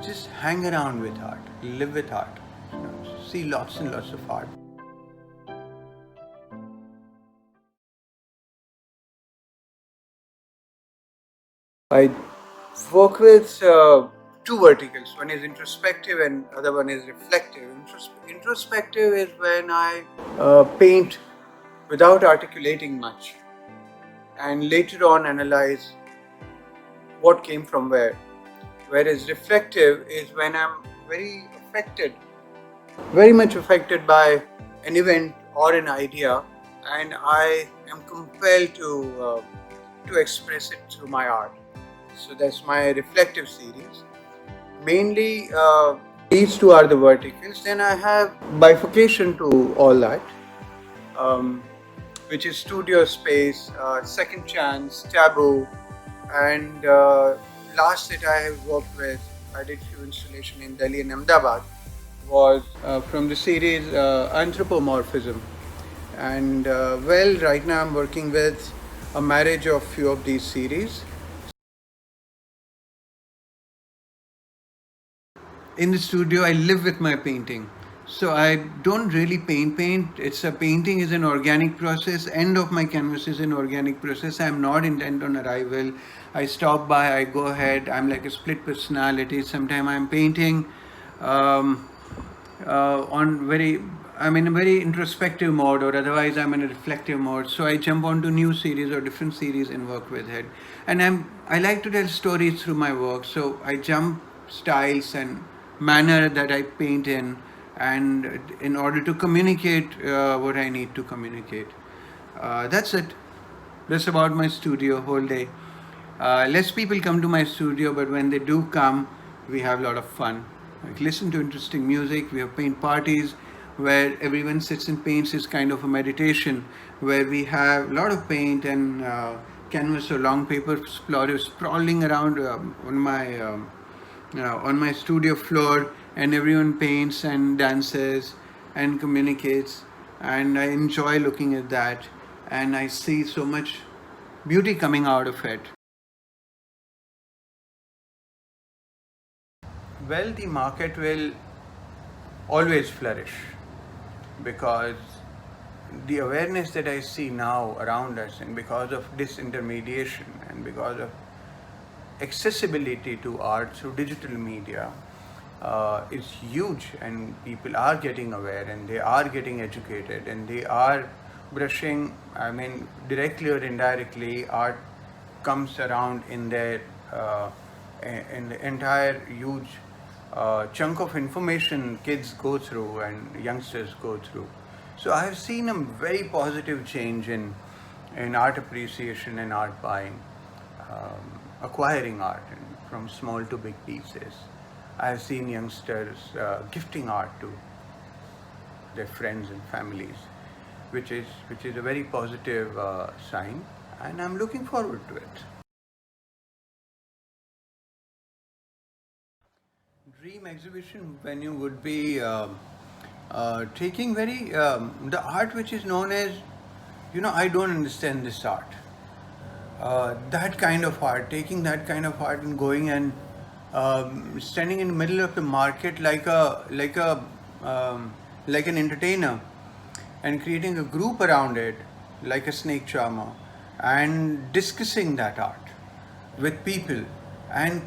just hang around with art, live with art, see lots and lots of art. I work with two verticals. One is introspective and other one is reflective. Introspective is when I paint without articulating much and later on analyze what came from where. Whereas reflective is when I'm very much affected by an event or an idea, and I am compelled to express it through my art. So that's my reflective series. Mainly, these two are the verticals. Then I have bifurcation to all that, um, which is studio space, second chance, taboo, and last that I have worked with, I did few installation in Delhi and Ahmedabad, was from the series Anthropomorphism. And right now I'm working with a marriage of few of these series. In the studio, I live with my painting. So I don't really paint. It's a painting is an organic process. End of my canvas is an organic process. I'm not intent on arrival. I stop by, I go ahead. I'm like a split personality. Sometimes I'm painting um, I'm in a very introspective mode, or otherwise I'm in a reflective mode. So I jump onto new series or different series and work with it. And I like to tell stories through my work. So I jump styles and manner that I paint in, and in order to communicate what I need to communicate. That's it. That's about my studio whole day. Less people come to my studio, but when they do come, we have a lot of fun. Like listen to interesting music. We have paint parties where everyone sits and paints. Is kind of a meditation where we have a lot of paint and canvas or long paper sprawling around on my studio floor, and everyone paints and dances and communicates, and I enjoy looking at that, and I see so much beauty coming out of it. Well, the market will always flourish because the awareness that I see now around us, and because of disintermediation and because of accessibility to art through digital media, is huge, and people are getting aware and they are getting educated and they are brushing, I mean, directly or indirectly, art comes around in their in the entire huge chunk of information kids go through and youngsters go through. So I have seen a very positive change in art appreciation and art buying, acquiring art, and from small to big pieces. I have seen youngsters gifting art to their friends and families, which is a very positive sign, and I'm looking forward to it. Dream exhibition venue would be taking very the art which is known as, I don't understand this art. That kind of art, taking that kind of art and going and standing in the middle of the market like an entertainer, and creating a group around it like a snake charmer, and discussing that art with people, and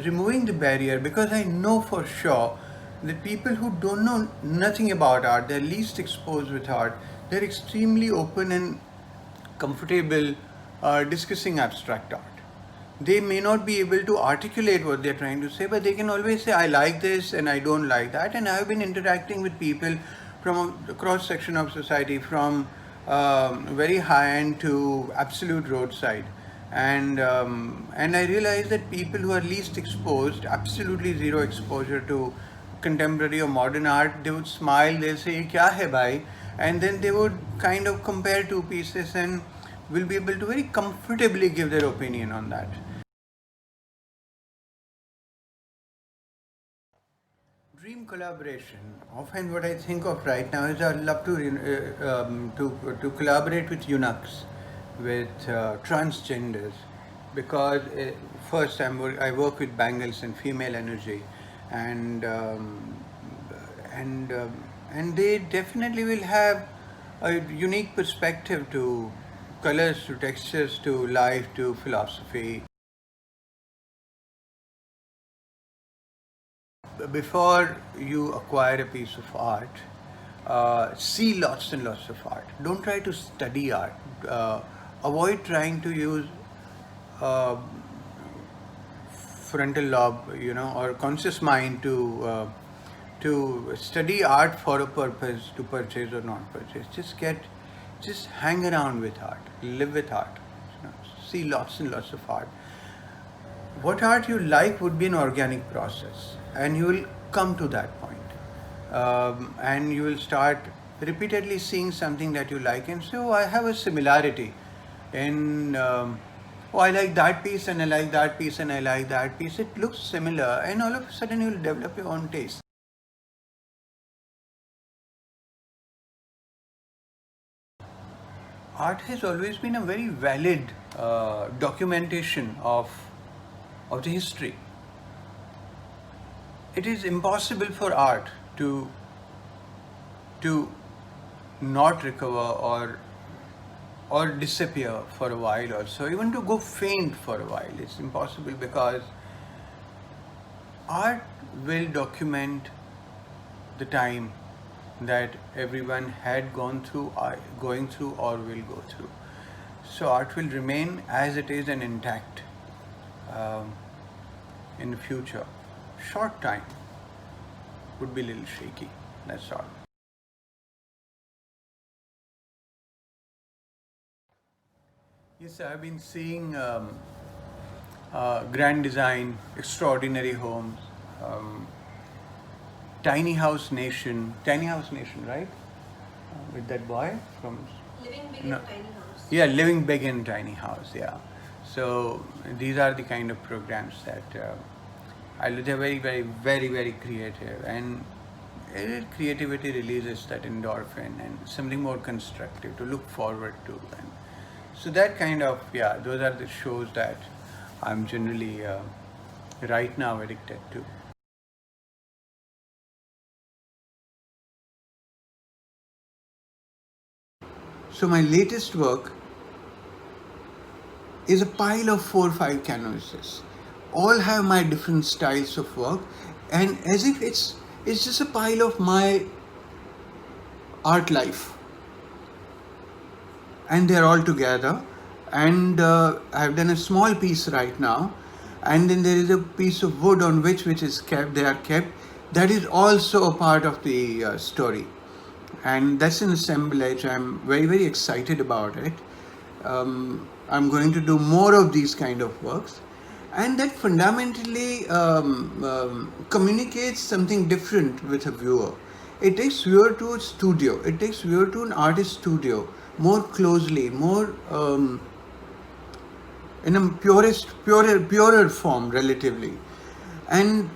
removing the barrier, because I know for sure that people who don't know nothing about art, they're least exposed with art, they're extremely open and comfortable discussing abstract art. They may not be able to articulate what they're trying to say, but they can always say, I like this and I don't like that. And I've been interacting with people from a cross section of society, from very high end to absolute roadside. And I realized that people who are least exposed, absolutely zero exposure to contemporary or modern art, they would smile, they'll say, "Kya hai bhai?" And then they would kind of compare two pieces and will be able to very comfortably give their opinion on that. Dream collaboration. Often, what I think of right now is I'd love to collaborate with eunuchs, with transgenders, because first I work with bangles and female energy, and and um, and they definitely will have a unique perspective to colors, to textures, to life, to philosophy. Before you acquire a piece of art, see lots and lots of art. Don't try to study art. Avoid trying to use uh, frontal lobe, or conscious mind to study art for a purpose, to purchase or not purchase. Just hang around with art, live with art, see lots and lots of art. What art you like would be an organic process, and you will come to that point. And you will start repeatedly seeing something that you like and say, oh, I have a similarity in, oh, I like that piece and I like that piece and I like that piece. It looks similar, and all of a sudden you will develop your own taste. Art has always been a very valid documentation of the history. It is impossible for art to not recover or disappear for a while, also even to go faint for a while. It's impossible, because art will document the time that everyone had gone through, going through, or will go through. So art will remain as it is and intact in the future. Short time would be a little shaky, that's all. Yes, I've been seeing grand design, extraordinary homes, tiny house nation, right? With that boy from Living big in tiny house. Yeah, living big in tiny house. Yeah. So these are the kind of programs that they're very, very, very, very creative, and creativity releases that endorphin and something more constructive to look forward to. And so that kind of, yeah, those are the shows that I'm generally right now addicted to. So my latest work is a pile of 4 or 5 canvases. All have my different styles of work, and as if it's just a pile of my art life, and they're all together. And I've done a small piece right now, and then there is a piece of wood on which is kept. They are kept. That is also a part of the story, and that's an assemblage. I'm very, very excited about it. I'm going to do more of these kind of works, and that fundamentally communicates something different with a viewer. It takes viewer to a studio. It takes viewer to an artist studio more closely, more in a purer form relatively, and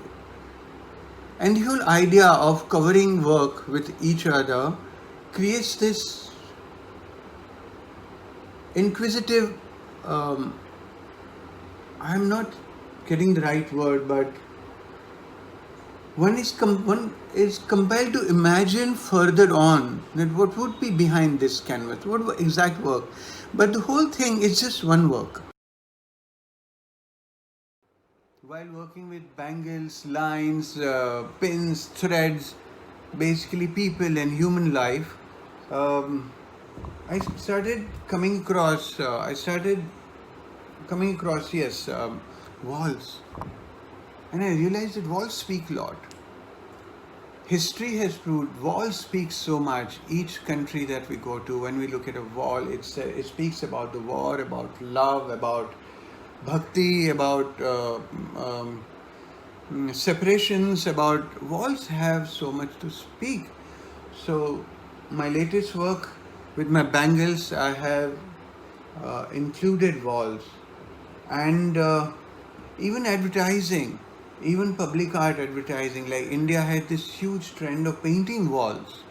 the whole idea of covering work with each other creates this inquisitive, I'm not getting the right word, but one is compelled to imagine further on that what would be behind this canvas, what exact work, but the whole thing is just one work. While working with bangles, lines, pins, threads, basically people and human life, I started coming across, yes, walls. And I realized that walls speak a lot. History has proved walls speak so much. Each country that we go to, when we look at a wall, it speaks about the war, about love, about bhakti, about separations, about walls have so much to speak. So my latest work with my bangles, I have included walls, and even advertising, even public art advertising. Like India had this huge trend of painting walls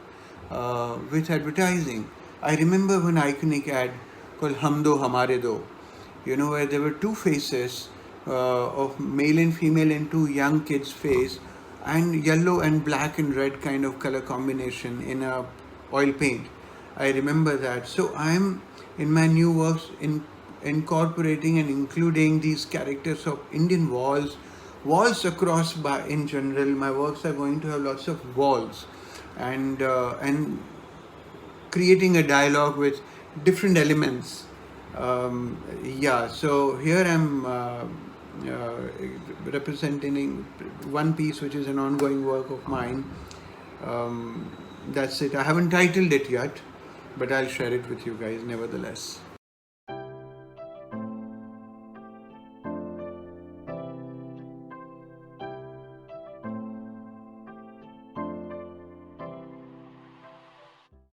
with advertising. I remember one iconic ad called Hum Do Hamare Do, where there were two faces of male and female and two young kids' face, and yellow and black and red kind of color combination in a oil paint. I remember that. So I'm in my new works incorporating and including these characters of Indian walls across. By in general, my works are going to have lots of walls, and creating a dialogue with different elements. Yeah, so here I'm representing one piece which is an ongoing work of mine. That's it. I haven't titled it yet, but I'll share it with you guys nevertheless.